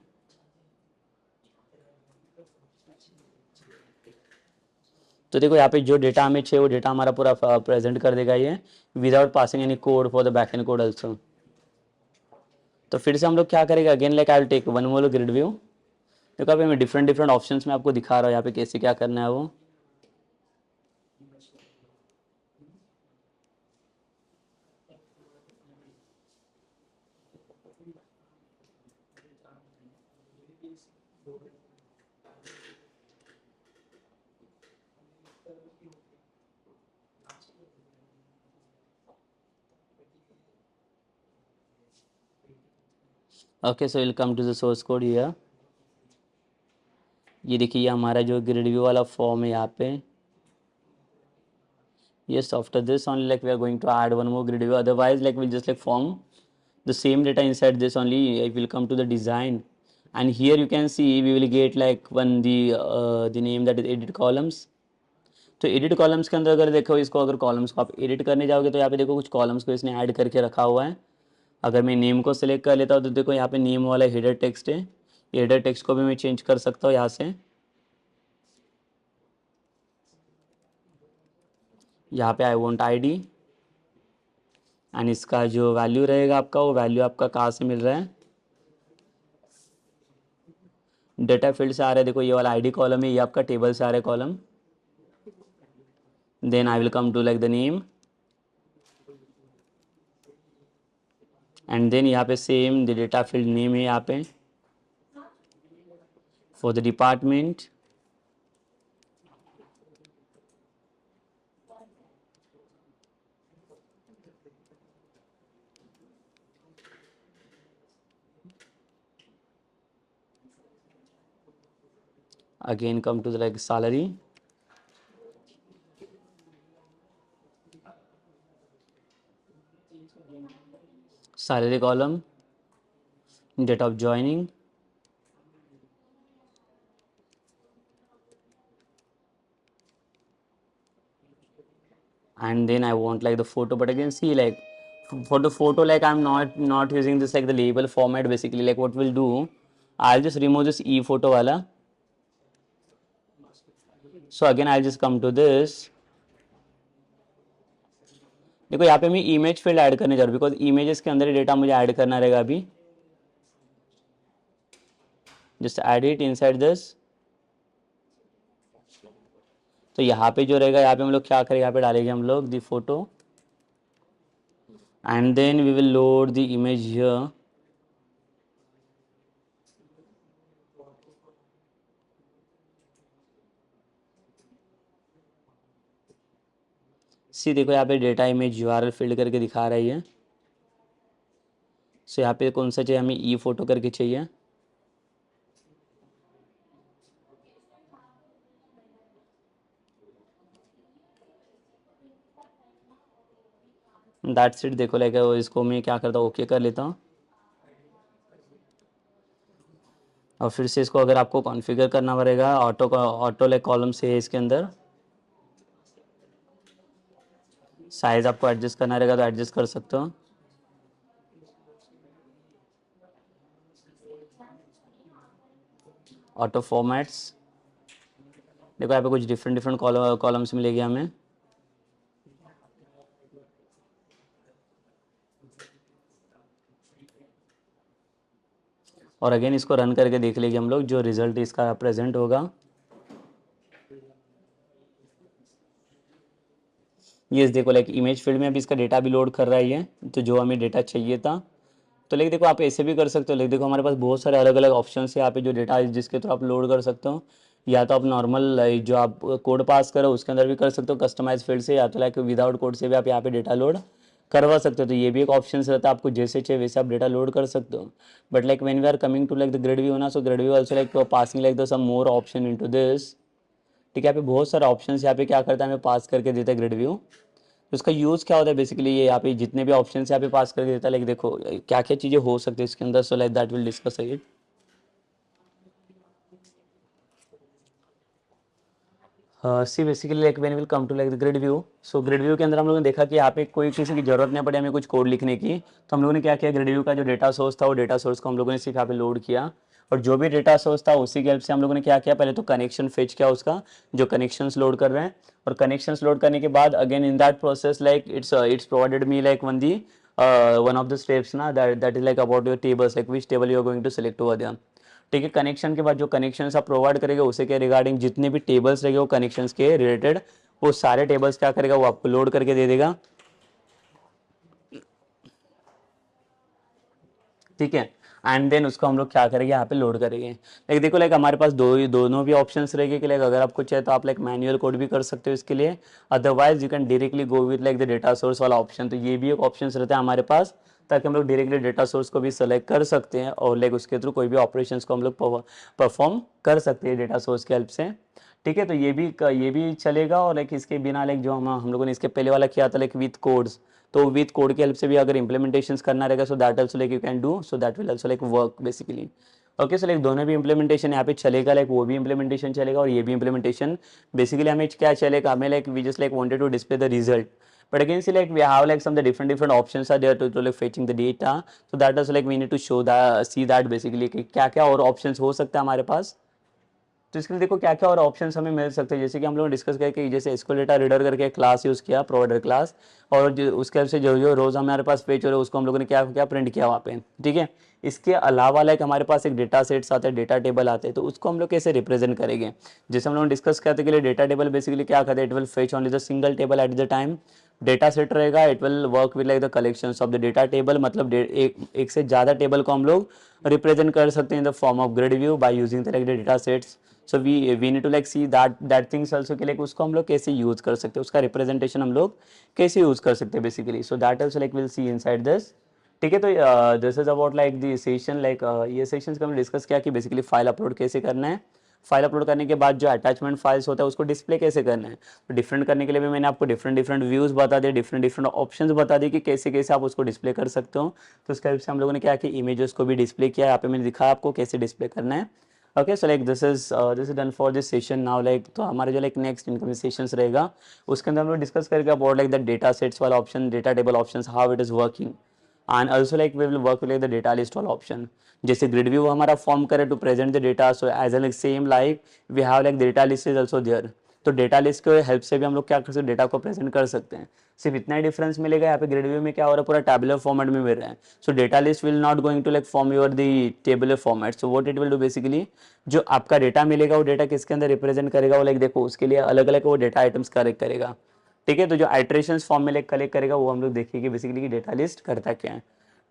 [SPEAKER 1] तो देखो यहाँ पे जो डेटा हमें चाहिए वो डेटा हमारा पूरा प्रेजेंट कर देगा ये, without passing any code for the back end code also. तो फिर से हम लोग क्या करेंगे, again like I will take one more grid view. देखो अभी मैं डिफरेंट डिफरेंट ऑप्शंस में आपको दिखा रहा हूँ यहाँ पे कैसे क्या करना है वो. Okay, so will come to the source code here. ये देखिए ये हमारा जो ग्रिड व्यू वाला फॉर्म है यहाँ पे. Yes, after this only like we are going to add one more grid view, otherwise like we'll just like form the same data inside this only. It will come to the design, and here you can see we will get like one the name that is edit columns. तो edit columns के अंदर अगर देखो इसको, अगर columns को आप edit करने जाओगे तो यहाँ पे देखो कुछ कॉलम्स को इसने ऐड करके रखा हुआ है. अगर मैं नेम को सिलेक्ट कर लेता हूँ तो देखो यहाँ पे नेम वाला हेडर टेक्स्ट है, हेडर टेक्स्ट को भी मैं चेंज कर सकता हूँ यहाँ से. यहाँ पे आई वॉन्ट ID, एंड इसका जो वैल्यू रहेगा आपका, वो वैल्यू आपका कहाँ से मिल रहा है, डेटा फील्ड से आ रहा है. देखो ये वाला ID कॉलम है, ये आपका टेबल से आ रहा है column. Then I will come to like the name, and then यहाँ पे same the data field name है यहाँ पे for the department. Again come to the like salary, salary column, date of joining, and then I want like the photo. But again see like for the photo like I'm not using this like the label format. Basically like what we'll do, I'll just remove this e photo wala. So again I'll just come to this. देखो यहाँ पे मैं image field add करने जा रहा हूँ, because images के अंदर ही डेटा मुझे ऐड करना रहेगा अभी. Just add it inside this. तो यहाँ पे जो रहेगा, यहाँ पे हम लोग क्या करेंगे, यहाँ पे डालेंगे हम लोग the photo, and then we will load the image here. See देखो यहाँ पे डेटा इमेज यूआरएल फील्ड करके दिखा रही है। सो यहाँ पे कौन सा चाहिए हमें, ई फोटो करके चाहिए। That's it. देखो लाइक इसको मैं क्या करता हूँ, ओके कर लेता हूँ। और फिर से इसको अगर आपको कॉन्फ़िगर करना पड़ेगा, ऑटो का ऑटो लाइक कॉलम से है इसके अंदर। साइज आपको एडजस्ट करना रहेगा तो एडजस्ट कर सकते हो। ऑटो फॉर्मेट्स, देखो यहाँ पे कुछ डिफरेंट डिफरेंट कॉलम्स मिलेगी हमें। और अगेन इसको रन करके देख लेंगे हम लोग जो रिजल्ट इसका प्रेजेंट होगा। ये देखो लाइक इमेज फील्ड में अभी इसका डेटा भी लोड कर रहा है ये, तो जो हमें डेटा चाहिए था। तो लाइक देखो आप ऐसे भी कर सकते हो, लाइक देखो हमारे पास बहुत सारे अलग अलग ऑप्शन है यहाँ पे जो डेटा जिसके थ्रू आप लोड कर सकते हो। या तो आप नॉर्मल जो आप कोड पास करो उसके अंदर भी कर सकते हो कस्टमाइज फील्ड से, या तो लाइक विदाउट कोड से भी आप यहाँ पे डेटा लोड करवा सकते हो। तो ये भी एक ऑप्शन रहता है, आपको जैसे चाहिए वैसे आप डेटा लोड कर सकते हो। But like when we are coming to like the grid view ना, so grid view also like passing like the some more option into this. ठीक है, यहाँ पे बहुत सारे ऑप्शन यहाँ पे क्या करता है हमें पास करके देता है ग्रिड व्यू। तो इसका यूज़ क्या होता है बेसिकली, ये यहाँ पे जितने भी ऑप्शन यहाँ पे पास करके देता है, लाइक देखो क्या क्या चीज़ें हो सकती है इसके अंदर। So like that will discuss it. See basically like when will come to like the grid view. So grid view के अंदर हम लोगों ने देखा कि यहाँ पे कोई किसी की जरूरत नहीं पड़ी हमें कुछ कोड लिखने की। तो हम लोगों ने क्या किया, ग्रिड व्यू का जो डेटा सोर्स था वो डेटा सोर्स को हम लोगों ने सिर्फ यहाँ पे लोड किया। और जो भी डेटा सोर्स था उसी की हेल्प से हम लोगों ने क्या किया, पहले तो कनेक्शन फेच किया उसका, जो कनेक्शंस लोड कर रहे हैं। और कनेक्शंस लोड करने के बाद again in that process like it's provided me like one of the steps ना, that is like about your tables, like which table you are going to select over there. ठीक है, connection के बाद जो connection आप provide करेगा उसे के रिगार्डिंग जितने भी टेबल्स रहेंगे वो कनेक्शंस के रिलेटेड, वो सारे टेबल्स क्या करेगा, वो आपको लोड करके दे देगा। ठीक है, एंड देन उसको हम लोग क्या करेंगे, यहाँ पे लोड करेंगे। लाइक देखो लाइक हमारे पास दोनों भी ऑप्शंस रहेंगे कि लाइक अगर आपको चाहिए तो आप लाइक मैनुअल कोड भी कर सकते हो इसके लिए, otherwise you can directly go with like the data source वाला ऑप्शन। तो ये भी एक ऑप्शन रहता है हमारे पास, ताकि हम लोग डायरेक्टली डेटा सोर्स को भी सेलेक्ट कर सकते हैं और लाइक उसके थ्रू कोई भी ऑपरेशंस को हम लोग परफॉर्म कर सकते हैं डेटा सोर्स की हेल्प से। ठीक है, तो ये भी चलेगा। और लाइक इसके बिना लाइक जो हम लोगों ने इसके पहले वाला किया था लाइक विथ कोड्स, तो विथ कोड की हेल्प से भी अगर इम्प्लीमेंटेशंस करना रहेगा so that also like you can do, so that will also like work basically. Okay, so like दोनों भी इम्प्लीमेंटेशन यहाँ पे चलेगा, लाइक वो भी इम्प्लीमेंटेशन चलेगा और ये भी इम्प्लीमेंटेशन। बेसिकली हमें क्या चलेगा, हमें like we just like wanted to display the result, but again see like we have like some the different options are there to like fetching the data, so that is like we need to show that, see that basically कि क्या क्या और options हो सकता है हमारे पास। तो इसके लिए देखो क्या क्या और ऑप्शंस हमें मिल सकते हैं, जैसे कि हम लोग डिस्कस करें कि जैसे एसक्यूएल डेटा रीडर करके क्लास यूज़ किया, प्रोवाइडर क्लास। और जो उसके से जो जो रोज़ हमारे पास पेज हो रहे उसको हम लोगों ने क्या क्या प्रिंट किया वहाँ पे। ठीक है, इसके अलावा लाइक हमारे पास एक डेटा सेट्स आते हैं, डेटा टेबल आते हैं, तो उसको हम लोग कैसे रिप्रेजेंट करेंगे। जैसे हम लोग डिस्कस करते के लिए डेटा टेबल बेसिकली क्या करते हैं, it will fetch only the single table at the time. Data set रहेगा, it will work with like the collections of the data table, मतलब एक से ज़्यादा टेबल को हम लोग रिप्रेजेंट कर सकते हैं in the form of grid view by using the like the data sets. So we need to like see that things also के लाइक उसको हम लोग कैसे यूज़ कर सकते हैं, उसका रिप्रेजेंटेशन हम लोग कैसे यूज़ कर सकते हैं basically. So that also like will C inside this. ठीक है, तो this is about like the session, like ये सेशंस का हमने डिस्कस किया कि बेसिकली फाइल अपलोड कैसे करना है। फाइल अपलोड करने के बाद जो अटैचमेंट फाइल्स होता है उसको डिस्प्ले कैसे करना है। तो डिफरेंट करने के लिए भी मैंने आपको डिफरेंट डिफरेंट व्यूज़ बता दिए, डिफरेंट डिफरेंट ऑप्शंस बता दिए कि कैसे कैसे आप उसको डिस्प्ले कर सकते हो। तो उसके हेल्प से हम लोगों ने क्या कि इमेजेस को भी डिस्प्ले किया, यहाँ पे मैंने दिखाया आपको कैसे डिस्प्ले करना है। Okay, so like this is done for this session now. Like तो हमारे जो लाइक नेक्स्ट इनकमिंग सेशंस रहेगा उसके अंदर हम लोग डिस्कस करेंगे about like the data sets वाला option, data table options, how it is working. And also like we will work with the data list वाला ऑप्शन। जैसे ग्रिड व्यू हमारा फॉर्म करे to present the data, so as like same like we have like data list is also there. तो data list के help से भी हम लोग क्या कर सकते हैं, डेटा को प्रेजेंट कर सकते हैं। सिर्फ इतना ही डिफरेंस मिलेगा, यहाँ पे ग्रिड व्यू में क्या हो रहा है, पूरा टेबुलर फॉर्मेट में मिल रहा है। So data list will not going to like form your the tabular format. So what it will do basically, जो आपका डेटा मिलेगा वो डेटा किसके अंदर रिप्रेजेंट करेगा, वो लाइक देखो उसके लिए अलग अलग वो डेटा आइटम्स कलेक्ट करेगा। ठीक है, तो जो आइट्रेशंस फॉर्म में लाइक कलेक्ट करेगा वो हम लोग देखेंगे बेसिकली कि डेटा लिस्ट करता क्या है।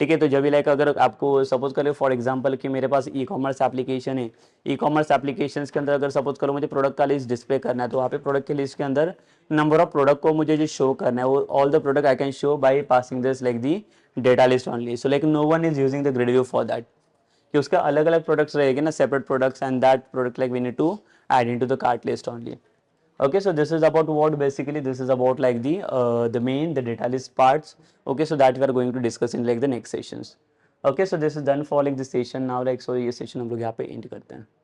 [SPEAKER 1] ठीक है। तो जब भी लाइक अगर आपको सपोज करो फॉर एग्जांपल कि मेरे पास ई कॉमर्स एप्लीकेशन है, ई कॉमर्स एप्लीकेशन के अंदर अगर सपोज करो मुझे प्रोडक्ट का लिस्ट डिस्प्ले करना है, तो वहाँ पे प्रोडक्ट की लिस्ट के अंदर नंबर ऑफ प्रोडक्ट को मुझे जो शो करना है वो all the product I can show by passing this like the data list only. So like no one is using the grid view for that, कि उसका अलग अलग प्रोडक्ट्स रहेंगे ना, separate products, and that product like we need to add into the cart list only. Okay, so this is about what basically this is about like the main the data list parts. Okay, so that we are going to discuss in like the next sessions. Okay, so this is done for like this session now, like so ये session हम लोग यहाँ पे end करते हैं.